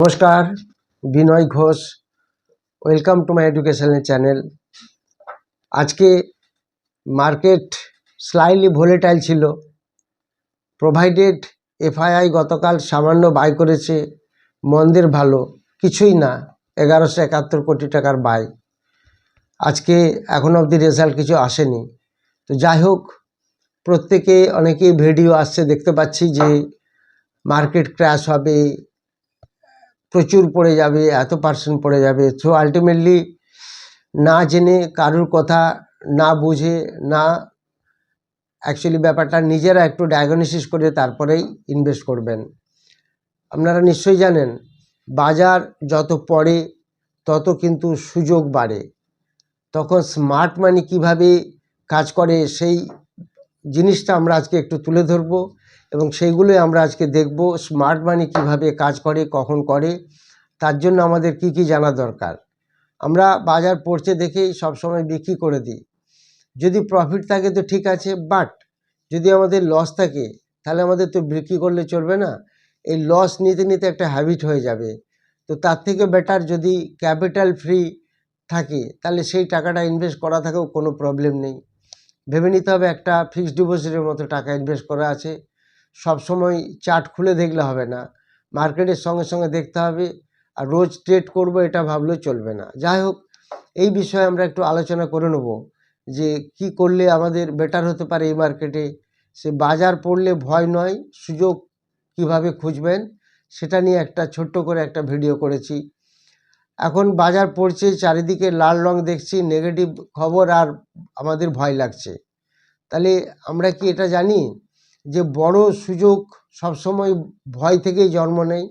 নমস্কার, Binoy Ghosh. Welcome to my educational channel. আজকে market slightly volatile ছিল, প্রোভাইডেড এফআইআই গতকাল সামান্য বাই করেছে, মন্দের ভালো কিছুই না, 1171 কোটি টাকার বাই। আজকে এখন অবধি রেজাল্ট কিছু আসেনি। তো যাই হোক, অনেকেই ভিডিও আসছে, দেখতে পাচ্ছি যে মার্কেট ক্র্যাশ হবে, প্রচুর পড়ে যাবে, এত পার্সেন্ট পড়ে যাবে। সো আলটিমেটলি না জেনে, কারুর কথা না বুঝে, না অ্যাকচুয়ালি ব্যাপারটা নিজেরা একটু ডায়াগনোসিস করে তারপরেই ইনভেস্ট করবেন। আপনারা নিশ্চয়ই জানেন, বাজার যত পড়ে তত কিন্তু সুযোগ বাড়ে। তখন স্মার্ট মানি কীভাবে কাজ করে সেই জিনিসটা আমরা আজকে একটু তুলে ধরবো এবং সেইগুলোই আমরা আজকে দেখব। স্মার্ট মানি কীভাবে কাজ করে, কখন করে, তার জন্য আমাদের কি কি জানা দরকার। আমরা বাজার পড়ছে দেখেই সবসময় বিক্রি করে দিই। যদি প্রফিট থাকে তো ঠিক আছে, বাট যদি আমাদের লস থাকে তাহলে আমাদের তো বিক্রি করলে চলবে না। এই লস নিতে নিতে একটা হ্যাবিট হয়ে যাবে। তো তার থেকে বেটার যদি ক্যাপিটাল ফ্রি থাকে তাহলে সেই টাকাটা ইনভেস্ট করা থাকেও কোনো প্রবলেম নেই। ভেবে নিতে হবে একটা ফিক্সড ডিপোজিটের মতো টাকা ইনভেস্ট করা আছে। সবসময় চার্ট খুলে দেখলে হবে না, মার্কেটের সঙ্গে সঙ্গে দেখতে হবে। আর রোজ ট্রেড করব এটা ভাবলেও চলবে না। যাই হোক, এই বিষয়ে আমরা একটু আলোচনা করে নেব যে কি করলে আমাদের বেটার হতে পারে এই মার্কেটে। সে বাজার পড়লে ভয় নয়, সুযোগ কিভাবে খুঁজবেন সেটা নিয়ে একটা ছোট্ট করে একটা ভিডিও করেছি। এখন বাজার পড়ছে, চারিদিকে লাল রং দেখছি, নেগেটিভ খবর, আর আমাদের ভয় লাগছে। তাহলে আমরা কি এটা জানি যে বড় সুযোগ সবসময় ভয় থেকেই জন্ম নেয়?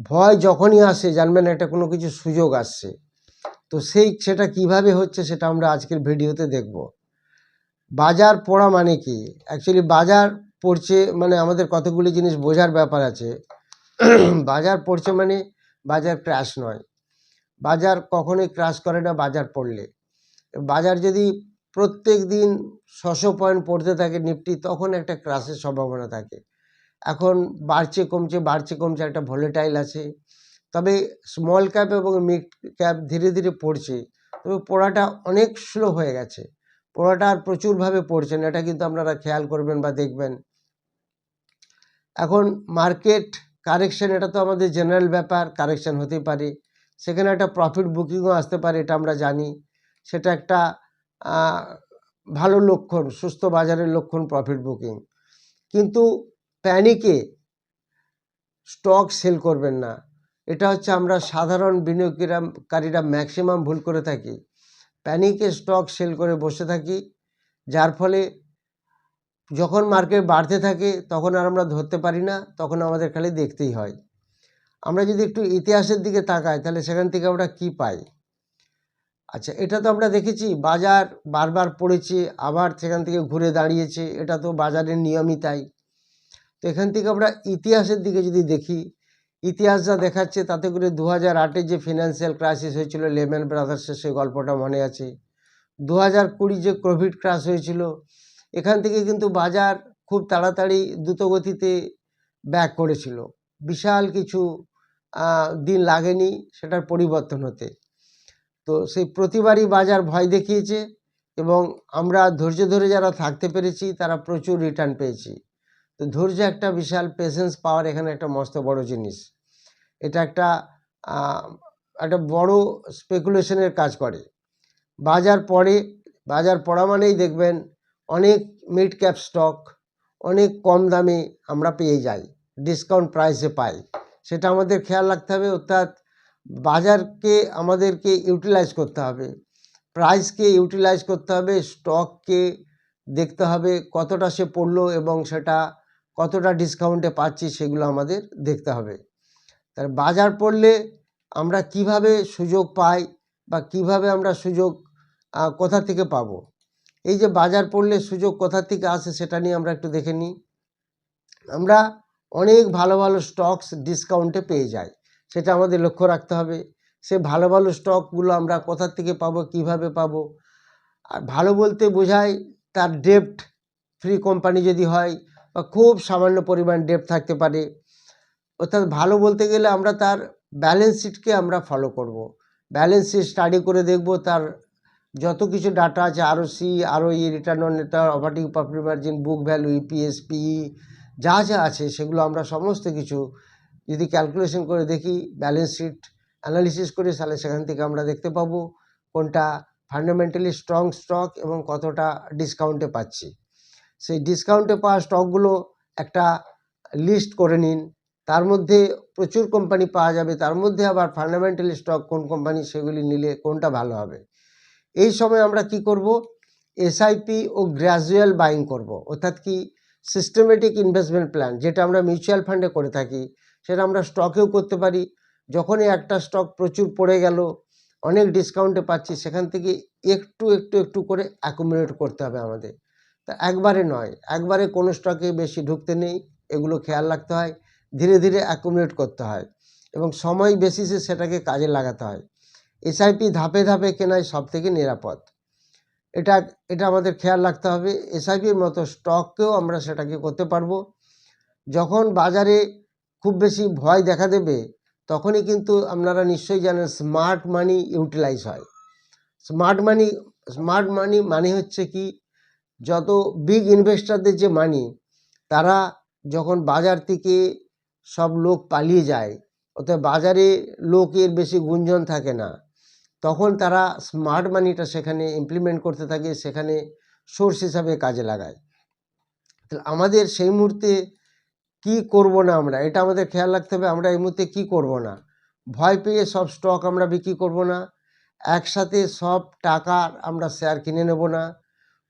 ভয় যখনই আসে জানবেন এটা কোনো কিছু সুযোগ আসছে। তো সেটা কিভাবে হচ্ছে সেটা আমরা আজকের ভিডিওতে দেখব। বাজার পড়া মানে কি? অ্যাকচুয়ালি বাজার পড়ছে মানে আমাদের কতগুলি জিনিস বোঝার ব্যাপার আছে। বাজার পড়ছে মানে বাজার ক্র্যাশ নয়। বাজার কখনোই ক্র্যাশ করে না বাজার পড়লে। বাজার যদি প্রত্যেক দিন 600 পয়েন্ট পড়তে থাকে নিফটি, তখন একটা ক্র্যাশের সম্ভাবনা থাকে। এখন বাড়ছে কমছে, বাড়ছে কমছে, একটা ভোলেটাইল আছে। তবে স্মল ক্যাপ এবং মিড ক্যাপ ধীরে ধীরে পড়ছে, তবে পড়াটা অনেক স্লো হয়ে গেছে। পড়াটা আর প্রচুরভাবে পড়ছে না, এটা কিন্তু আপনারা খেয়াল করবেন বা দেখবেন। এখন মার্কেট কারেকশন, এটা তো আমাদের জেনারেল ব্যাপার, কারেকশন হতেই পারে, সেখানে একটা প্রফিট বুকিংও আসতে পারে, এটা আমরা জানি। সেটা একটা ভালো লক্ষণ, সুস্থ বাজারের লক্ষণ প্রফিট বুকিং। কিন্তু প্যানিকে স্টক সেল করবেন না। এটা হচ্ছে আমরা সাধারণ বিনিয়োগকারীরা ম্যাক্সিমাম ভুল করে থাকি। প্যানিকে স্টক সেল করে বসে থাকি, যার ফলে যখন মার্কেট বাড়তে থাকে তখন আর আমরা ধরতে পারি না, তখন আমাদের খালি দেখতেই হয়। আমরা যদি একটু ইতিহাসের দিকে তাকাই তাহলে সেখান থেকে আমরা কি পাই? আচ্ছা, এটা তো আমরা দেখেছি, বাজার বারবার পড়েছে, আবার সেখান থেকে ঘুরে দাঁড়িয়েছে, এটা তো বাজারের নিয়মই তাই। তো এখান থেকে আমরা ইতিহাসের দিকে যদি দেখি, ইতিহাস যা দেখাচ্ছে তাতে করে 2008-এ যে ফিনান্সিয়াল ক্রাইসিস হয়েছিল লেম্যান ব্রাদার্সের, সেই গল্পটা মনে আছে। 2020 যে কোভিড ক্রাশ হয়েছিল, এখান থেকে কিন্তু বাজার খুব তাড়াতাড়ি দ্রুতগতিতে ব্যাক করেছিল। বিশাল কিছু দিন লাগেনি সেটার পরিবর্তন হতে। তো সেই প্রতিবারই বাজার ভয় দেখিয়েছে এবং আমরা ধৈর্য ধরে যারা থাকতে পেরেছি তারা প্রচুর রিটার্ন পেয়েছি। তো ধৈর্য একটা বিশাল, পেশেন্স পাওয়ার এখানে একটা মস্ত বড় জিনিস। এটা একটা বড় স্পেকুলেশনের কাজ করে। বাজার পড়া মানেই দেখবেন অনেক মিড ক্যাপ স্টক অনেক কম দামে আমরা পেয়ে যাই, ডিসকাউন্ট প্রাইসে পাই। সেটা আমাদের খেয়াল রাখতে হবে। অর্থাৎ বাজারকে আমাদেরকে ইউটিলাইজ করতে হবে, প্রাইসকে ইউটিলাইজ করতে হবে, স্টককে দেখতে হবে কতটা সে পড়লো এবং সেটা কতটা ডিসকাউন্টে পাচ্ছি, সেগুলো আমাদের দেখতে হবে। তার বাজার পড়লে আমরা কিভাবে সুযোগ পাই বা কিভাবে আমরা সুযোগ কোথা থেকে পাবো, এই যে বাজার পড়লে সুযোগ কোথা থেকে আসে সেটা নিয়ে আমরা একটু দেখে নিই। আমরা অনেক ভালো ভালো স্টকস ডিসকাউন্টে পেয়ে যাই, সেটা আমাদের লক্ষ্য রাখতে হবে। সে ভালো ভালো স্টকগুলো আমরা কোথা থেকে পাবো, কিভাবে পাবো? আর ভালো বলতে বোঝায় তার ডেপ্ট ফ্রি কোম্পানি যদি হয়, বা খুব সামান্য পরিমাণ ডেপ্ট থাকতে পারে, অর্থাৎ ভালো বলতে গেলে আমরা তার ব্যালেন্স শিটকে আমরা ফলো করব। ব্যালেন্স শিট স্টাডি করে দেখব তার যত কিছু ডাটা আছে, আরওসি, আরওই, রিটার্ন অন নেটার, operating profit margin, book value, EPS, PE, যা যা আছে সেগুলো আমরা সমস্ত কিছু যদি ক্যালকুলেশন করে দেখি, ব্যালেন্স শিট অ্যানালিসিস করে, তাহলে সেখান থেকে আমরা দেখতে পাবো কোনটা ফান্ডামেন্টালি স্ট্রং স্টক এবং কতটা ডিসকাউন্টে পাচ্ছি। সেই ডিসকাউন্টে পাওয়া স্টকগুলো একটা লিস্ট করে নিন। তার মধ্যে প্রচুর কোম্পানি পাওয়া যাবে, তার মধ্যে আবার ফান্ডামেন্টালি স্টক কোন কোম্পানি, সেগুলি নিলে কোনটা ভালো হবে। এই সময় আমরা কি করব, এসআইপি ও গ্র্যাজুয়াল বাইং করব। অর্থাৎ কি, সিস্টেমেটিক ইনভেস্টমেন্ট প্ল্যান, যেটা আমরা মিউচুয়াল ফান্ডে করে থাকি, সেটা আমরা স্টকেও করতে পারি। যখনই একটা স্টক প্রচুর পড়ে গেল, অনেক ডিসকাউন্টে পাচ্ছি, সেখান থেকে একটু একটু একটু করে অ্যাকুমুলেট করতে হবে আমাদের। তা একবারে নয়, একবারে কোনো স্টকে বেশি ঢুকতে নেই, এগুলো খেয়াল রাখতে হয়। ধীরে ধীরে অ্যাকুমুলেট করতে হয় এবং সময় বেসিসে সেটাকে কাজে লাগাতে হয়। এসআইপি ধাপে ধাপে কেনাই সব থেকে নিরাপদ, এটা এটা আমাদের খেয়াল রাখতে হবে। এসআইপির মতো স্টককেও আমরা সেটাকে করতে পারবো। যখন বাজারে খুব বেশি ভয় দেখা দেবে, তখনই কিন্তু আপনারা নিশ্চয়ই জানেন স্মার্ট মানি ইউটিলাইজ হয়। স্মার্ট মানি মানে হচ্ছে কি, যত বিগ ইনভেস্টরদের যে মানি, তারা যখন বাজার থেকে সব লোক পালিয়ে যায়, অর্থাৎ বাজারে লোকের বেশি গুঞ্জন থাকে না, তখন তারা স্মার্ট মানিটা সেখানে ইমপ্লিমেন্ট করতে থাকে, সেখানে সোর্স হিসাবে কাজে লাগায়। তাহলে আমাদের সেই মুহূর্তে কি করব না, আমরা এটা আমাদের খেয়াল রাখতে হবে। আমরা এই মুহূর্তে কি করব না, ভয় পেয়ে সব স্টক আমরা বিক্রি করব না, একসাথে সব টাকার আমরা শেয়ার কিনে নেব না,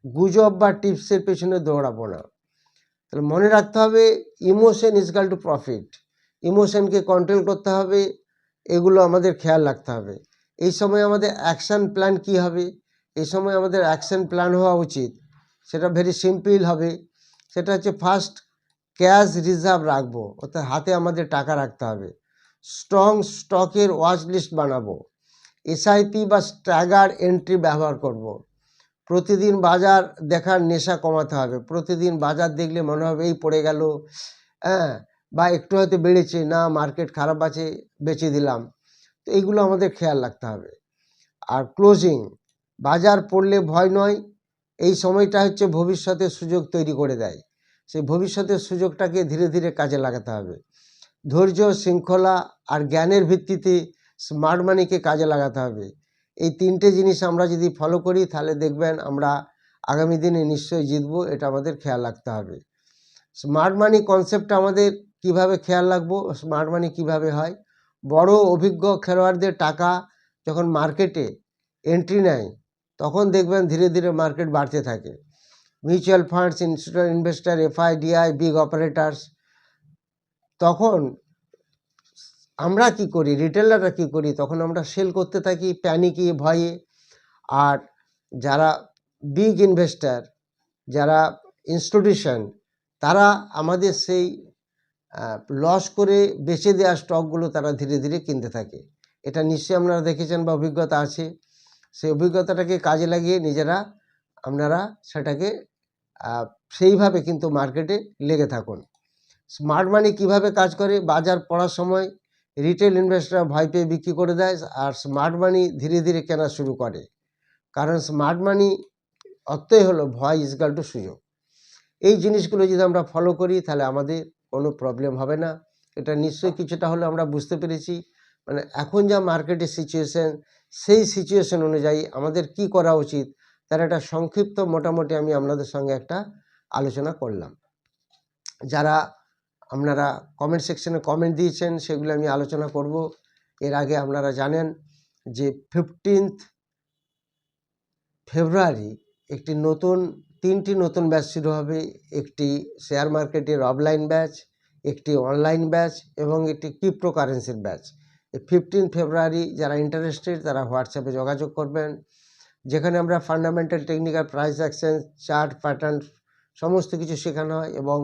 গুজব বা টিপসের পেছনে দৌড়াবো না। তাহলে মনে রাখতে হবে, ইমোশন ইজকাল টু প্রফিট। ইমোশনকে কন্ট্রোল করতে হবে, এগুলো আমাদের খেয়াল রাখতে হবে। এই সময় আমাদের অ্যাকশান প্ল্যান কি হবে? এই সময় আমাদের অ্যাকশান প্ল্যান হওয়া উচিত, সেটা ভেরি সিম্পল হবে। সেটা হচ্ছে, ফার্স্ট ক্যাশ রিজার্ভ রাখবো, অর্থাৎ হাতে আমাদের টাকা রাখতে হবে। স্ট্রং স্টকের ওয়াচ লিস্ট বানাবো। এসআইপি বা স্ট্যাগার এন্ট্রি ব্যবহার করব। প্রতিদিন বাজার দেখার নেশা কমাতে হবে। প্রতিদিন বাজার দেখলে মনে হবে এই পড়ে গেল, হ্যাঁ, বা একটু হয়তো বেড়েছে, না মার্কেট খারাপ আছে, বেচে দিলাম। তো এইগুলো আমাদের খেয়াল রাখতে হবে। আর ক্লোজিং, বাজার পড়লে ভয় নয়, এই সময়টা হচ্ছে ভবিষ্যতের সুযোগ তৈরি করে দেয়। সেই ভবিষ্যতের সুযোগটাকে ধীরে ধীরে কাজে লাগাতে হবে। ধৈর্য, শৃঙ্খলা আর জ্ঞানের ভিত্তিতে স্মার্ট মানিকে কাজে লাগাতে হবে। এই তিনটে জিনিস আমরা যদি ফলো করি, তাহলে দেখবেন আমরা আগামী দিনে নিশ্চয়ই জিতবো, এটা আমাদের খেয়াল রাখতে হবে। স্মার্ট মানি কনসেপ্টটা আমাদের কিভাবে খেয়াল রাখবো, স্মার্ট মানি কিভাবে হয়? বড় অভিজ্ঞ খেলোয়াড়দের টাকা যখন মার্কেটে এন্ট্রি নেয়, তখন দেখবেন ধীরে ধীরে মার্কেট বাড়তে থাকে। Mutual funds, institutional investor, FIDI, big operators, তখন আমরা কি করি, রিটেলাররা কি করি, তখন আমরা সেল করতে থাকি প্যানিকে, ভয়ে। আর যারা বিগ ইনভেস্টার, যারা ইনস্টিটিউশন, তারা আমাদের সেই লস করে বেচে দেওয়া স্টকগুলো তারা ধীরে ধীরে কিনতে থাকে। এটা নিশ্চয়ই আপনারা দেখেছেন বা অভিজ্ঞতা আছে। সেই অভিজ্ঞতাটাকে কাজে লাগিয়ে নিজেরা আপনারা সেটাকে সেইভাবে কিন্তু মার্কেটে লেগে থাকুন। স্মার্ট মানি কীভাবে কাজ করে? বাজার পড়ার সময় রিটেল ইনভেস্টররা ভয় পেয়ে বিক্রি করে দেয়, আর স্মার্ট মানি ধীরে ধীরে কেনা শুরু করে। কারণ স্মার্ট মানি অর্থই হলো ভয় ইজকাল টু সুযোগ। এই জিনিসগুলো যদি আমরা ফলো করি, তাহলে আমাদের কোনো প্রবলেম হবে না। এটা নিশ্চয়ই কিছুটা হলে আমরা বুঝতে পেরেছি। মানে এখন যা মার্কেটের সিচুয়েশন, সেই সিচুয়েশন অনুযায়ী আমাদের কি করা উচিত, তার একটা সংক্ষিপ্ত মোটামুটি আমি আপনাদের সঙ্গে একটা আলোচনা করলাম। যারা আপনারা কমেন্ট সেকশনে কমেন্ট দিয়েছেন, সেগুলো আমি আলোচনা করব। এর আগে আপনারা জানেন যে 15 ফেব্রুয়ারি একটি তিনটি নতুন ব্যাচ শুরু হবে। একটি শেয়ার মার্কেটের অফলাইন ব্যাচ, একটি অনলাইন ব্যাচ এবং একটি ক্রিপ্টোকারেন্সির ব্যাচ। এই 15 ফেব্রুয়ারি যারা ইন্টারেস্টেড, তারা হোয়াটসঅ্যাপে যোগাযোগ করবেন, যেখানে আমরা fundamental, technical, price action, chart, pattern সমস্ত কিছু শেখানো হয় এবং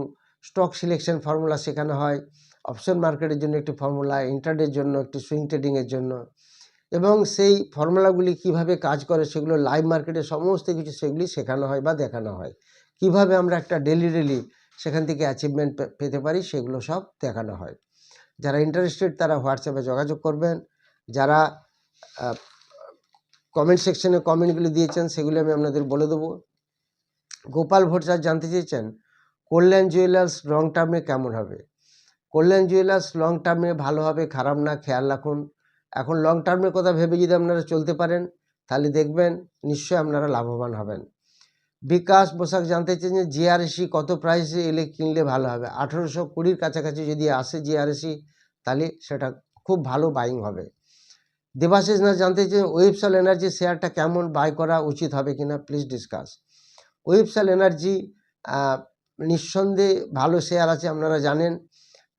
স্টক সিলেকশন ফর্মুলা শেখানো হয়। অপশন মার্কেটের জন্য একটি ফর্মুলা, ইন্ট্রাডের জন্য একটি, সুইং ট্রেডিংয়ের জন্য, এবং সেই ফর্মুলাগুলি কিভাবে কাজ করে সেগুলো লাইভ মার্কেটে সমস্ত কিছু সেগুলি শেখানো হয় বা দেখানো হয়। কিভাবে আমরা একটা ডেলি সেখান থেকে অ্যাচিভমেন্ট পেতে পারি, সেগুলো সব দেখানো হয়। যারা ইন্টারেস্টেড তারা হোয়াটসঅ্যাপে যোগাযোগ করবেন। যারা কমেন্ট সেকশনে কমেন্টগুলি দিয়েছেন সেগুলি আমি আপনাদের বলে দেবো। গোপাল ভট্টাচার্য জানতে চেয়েছেন কল্যাণ জুয়েলার্স লং টার্মে কেমন হবে। কল্যাণ জুয়েলার্স লং টার্মে ভালো হবে, খারাপ না, খেয়াল রাখুন। এখন লং টার্মের কথা ভেবে যদি আপনারা চলতে পারেন তাহলে দেখবেন নিশ্চয়ই আপনারা লাভবান হবেন। বিকাশ বসাক জানতে চেয়েছেন যে জিআরএসি কত প্রাইসে এলে কিনলে ভালো হবে। 1820 কাছাকাছি যদি আসে জিআরএসি তাহলে সেটা খুব ভালো বাইং হবে। দেবাশিস নাথ জানতে চেয়েছেন ওয়েবসাল এনার্জি শেয়ারটা কেমন, বাই করা উচিত হবে কিনা, প্লিজ ডিসকাস। ওয়েবসাল এনার্জি নিঃসন্দেহে ভালো শেয়ার আছে, আপনারা জানেন,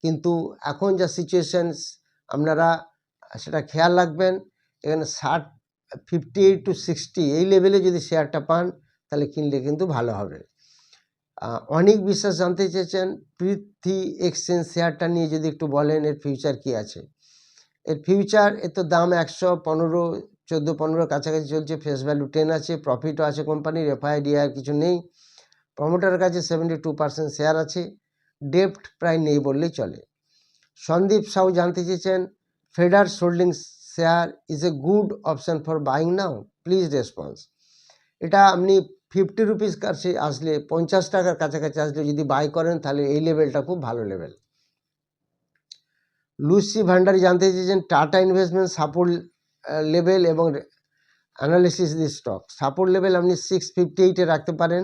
কিন্তু এখন যা সিচুয়েশনস আপনারা সেটা খেয়াল রাখবেন। এখানে 58 to 60 এই লেভেলে যদি শেয়ারটা পান তাহলে কিনলে কিন্তু ভালো হবে। অনেক বিশ্বাস জানতে চেয়েছেন পৃথ্বী এক্সচেঞ্জ শেয়ারটা নিয়ে যদি একটু বলেন, এর ফিউচার কি আছে। এর ফিউচার, এর তো দাম 115, 14-15 কাছাকাছি চলছে, ফেস ভ্যালু 10 আছে, প্রফিটও আছে কোম্পানির, এফআইডিআর কিছু নেই, প্রমোটারের কাছে 72% শেয়ার আছে, ডেপ্ট প্রায় নেই বললেই চলে। সন্দীপ সাউ জানতে চেয়েছেন Fedders Holdings share is a good option for buying now, please response. এটা আপনি 50 রুপিস কাছে আসলে, 50 টাকার কাছাকাছি আসলে যদি বাই করেন তাহলে এই লেভেলটা খুব ভালো লেভেল। লুসি ভান্ডারি জানতে চেয়েছেন টাটা ইনভেস্টমেন্ট সাপোর্ট লেভেল এবং অ্যানালিসিস দি স্টক। সাপোর্ট লেভেল আপনি 658-এ রাখতে পারেন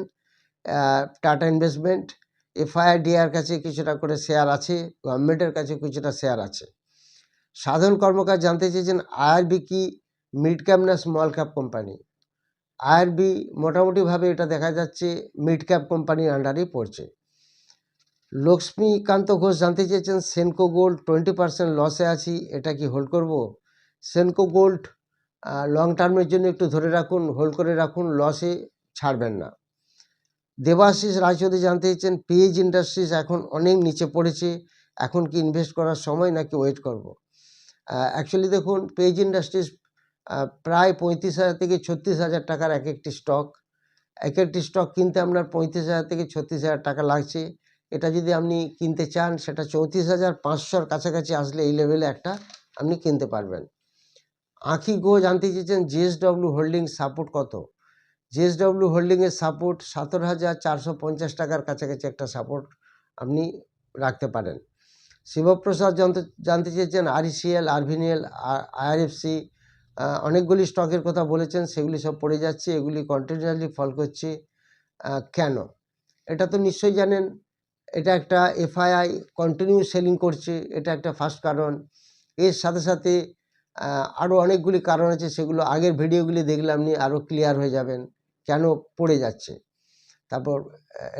টাটা ইনভেস্টমেন্ট। এফআইডিআর কাছে কিছুটা করে শেয়ার আছে, গভর্নমেন্টের কাছে কিছুটা শেয়ার আছে। সাধন কর্মকার জানতে চেয়েছেন আইআরবি কি মিড ক্যাপ না স্মল ক্যাপ কোম্পানি। আইআরবি মোটামুটিভাবে এটা দেখা যাচ্ছে মিড ক্যাপ কোম্পানির আন্ডারেই পড়ছে। লক্ষ্মীকান্ত ঘোষ জানতে চেয়েছেন সেনকো গোল্ড 20% লসে আছি, এটা কি হোল্ড করব। সেনকো গোল্ড লং টার্মের জন্য একটু ধরে রাখুন, হোল্ড করে রাখুন, লসে ছাড়বেন না। দেবাশিস রায়চৌধুরী জানতে চেয়েছেন পেজ ইন্ডাস্ট্রিজ এখন অনেক নিচে পড়েছে, এখন কি ইনভেস্ট করার সময় নাকি ওয়েট করব। অ্যাকচুয়ালি দেখুন পেজ ইন্ডাস্ট্রিজ প্রায় 35,000 থেকে 36,000 টাকার এক একটি স্টক কিনতে আপনার 35,000 থেকে 36,000 টাকা লাগছে। এটা যদি আপনি কিনতে চান সেটা 34,500-র কাছাকাছি আসলে এই লেভেলে একটা আপনি কিনতে পারবেন। আঁখি গো জানতে চেয়েছেন জিএসডব্লিউ হোল্ডিং সাপোর্ট কত। জিএসডব্লিউ হোল্ডিংয়ের সাপোর্ট 17,450 টাকার কাছাকাছি একটা সাপোর্ট আপনি রাখতে পারেন। শিবপ্রসাদ জানতে চেয়েছেন আরইসিএল, আরভিনিএল, আইআরএফসি অনেকগুলি স্টকের কথা বলেছেন, সেগুলি সব পড়ে যাচ্ছে, এগুলি কন্টিনিউয়াসলি ফল করছে। কেন? এটা তো নিশ্চয়ই জানেন, এটা একটা এফআইআই কন্টিনিউ সেলিং করছে, এটা একটা ফার্স্ট কারণ। এর সাথে সাথে আরও অনেকগুলি কারণ আছে, সেগুলো আগের ভিডিওগুলি দেখলে আপনি আরও ক্লিয়ার হয়ে যাবেন কেন পড়ে যাচ্ছে। তারপর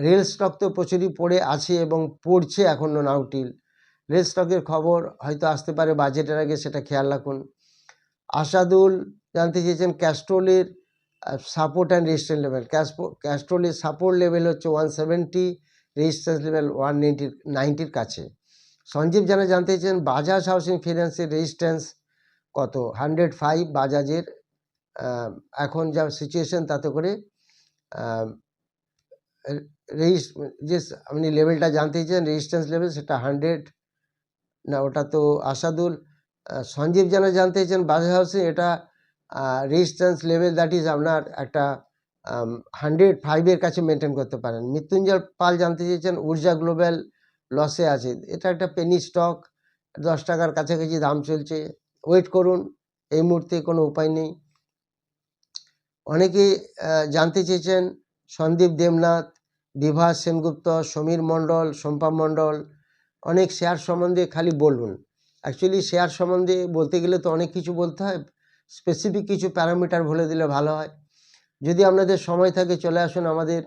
রেল স্টক তো প্রচুরই পড়ে আছে এবং পড়ছে এখনও নাউটিল। রেল স্টকের খবর হয়তো আসতে পারে বাজেটের আগে, সেটা খেয়াল রাখুন। আসাদুল জানতে চেয়েছেন ক্যাস্ট্রোলের সাপোর্ট অ্যান্ড রেজিস্ট্যান্স লেভেল। ক্যাস্ট্রোলের সাপোর্ট লেভেল হচ্ছে 170, রেজিস্ট্যান্স লেভেল 190-র কাছে। সঞ্জীব জানতে চেয়েছেন বাজাজ হাউসিং ফিন্যান্সের রেজিস্ট্যান্স কত। 105 বাজাজের এখন যা সিচুয়েশন তাতে করে যে আপনি লেভেলটা জানতে চেয়েছেন রেজিস্ট্যান্স লেভেল সেটা 100 না, ওটা তো আসাদুল। সঞ্জীব জানতে চেয়েছেন বাজাজ হাউসিং, এটা রেজিস্ট্যান্স লেভেল দ্যাট ইজ আপনার একটা 105-এর কাছে মেনটেন করতে পারেন। মৃত্যুঞ্জয় পাল জানতে চেয়েছেন ঊর্জা গ্লোবাল লসে আছে, এটা একটা পেনি স্টক, 10 টাকার কাছাকাছি দাম চলছে, ওয়েট করুন, এই মুহূর্তে কোনো উপায় নেই। অনেকে জানতে চেয়েছেন সন্দীপ দেবনাথ, বিভাস সেনগুপ্ত, সমীর মণ্ডল, শম্পা মণ্ডল, অনেক শেয়ার সম্বন্ধে খালি বলুন। অ্যাকচুয়ালি শেয়ার সম্বন্ধে বলতে গেলে তো অনেক কিছু বলতে হয়, স্পেসিফিক কিছু প্যারামিটার বলে দিলে ভালো হয়। যদি আপনাদের সময় থাকে চলে আসুন, আমাদের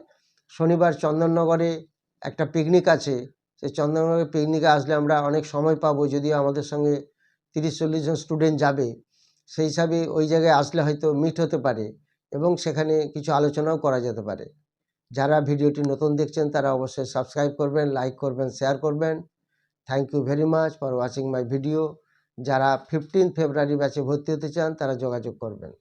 শনিবার চন্দননগরে একটা পিকনিক আছে, সেই চন্দননগরের পিকনিকে আসলে আমরা অনেক সময় পাবো, যদিও আমাদের সঙ্গে 30-40 জন স্টুডেন্ট যাবে, সেই হিসাবে ওই জায়গায় আসলে হয়তো মিট হতে পারে এবং সেখানে কিছু আলোচনাও করা যেতে পারে। যারা ভিডিওটি নতুন দেখছেন তারা অবশ্যই সাবস্ক্রাইব করবেন, লাইক করবেন, শেয়ার করবেন। Thank you very much for watching my video. যারা 15 ফেব্রুয়ারি ব্যাচে ভর্তি হতে চান তারা যোগাযোগ করবেন।